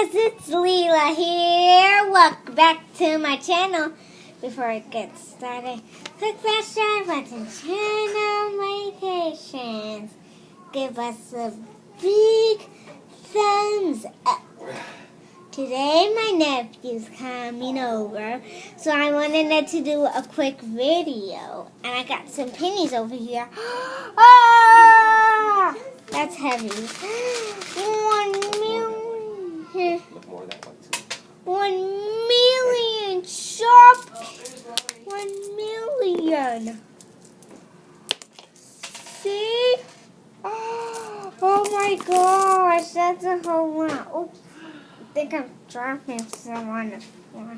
guys, it's Leela here. Welcome back to my channel. Before I get started, click that share button, channel notifications. Give us a big thumbs up. Today my nephew's coming over, so I wanted to do a quick video. And I got some pennies over here. Ah! That's heavy. 1 million. 1 million sharp. 1 million. See? Oh my gosh, that's a whole lot. Oops. I think I'm dropping some on the floor.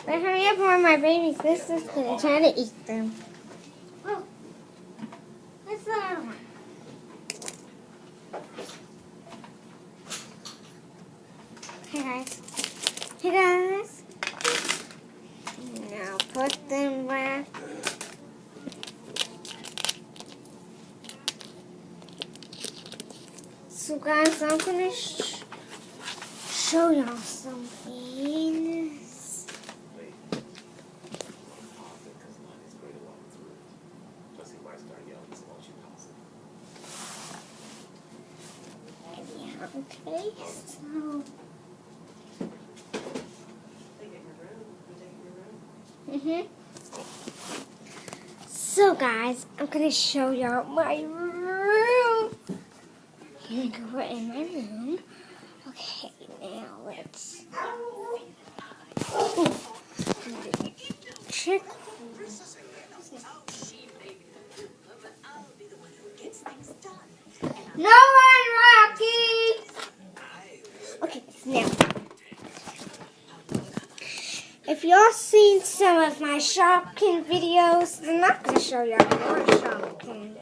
But hurry up, or my baby sister's gonna try to eat them. Oh, what's the other one? Hey guys. Hey guys. Now put them back. So guys, I'm gonna show y'all something. Okay, so. So guys, I'm gonna show y'all my room. Here we're in my room. Okay, now let's trick. No one, Rocky. Okay, now. If y'all seen some of my Shopkins videos, I'm not going to show y'all more Shopkins.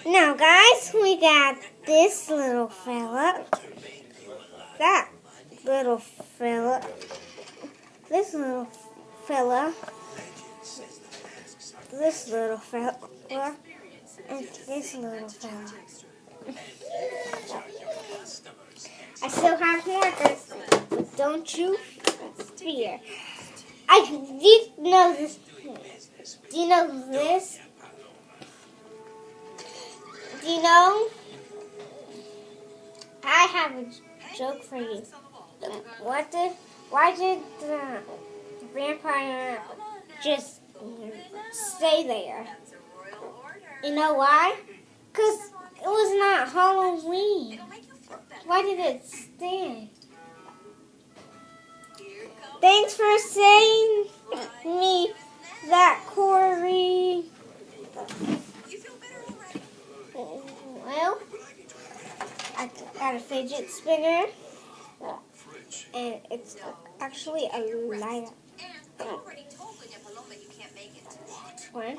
Now guys, we got this little fella, that little fella, this little fella, this little fella, and this little fella. I still have more of this, but don't you fear. I did know this. Do you know this? Do you know? I have a joke for you. Why did the vampire just stay there? You know why? Because it was not Halloween. Why did it stay? Thanks for saying me that, Corey. Well, I got a fidget spinner, and it's actually a light. One.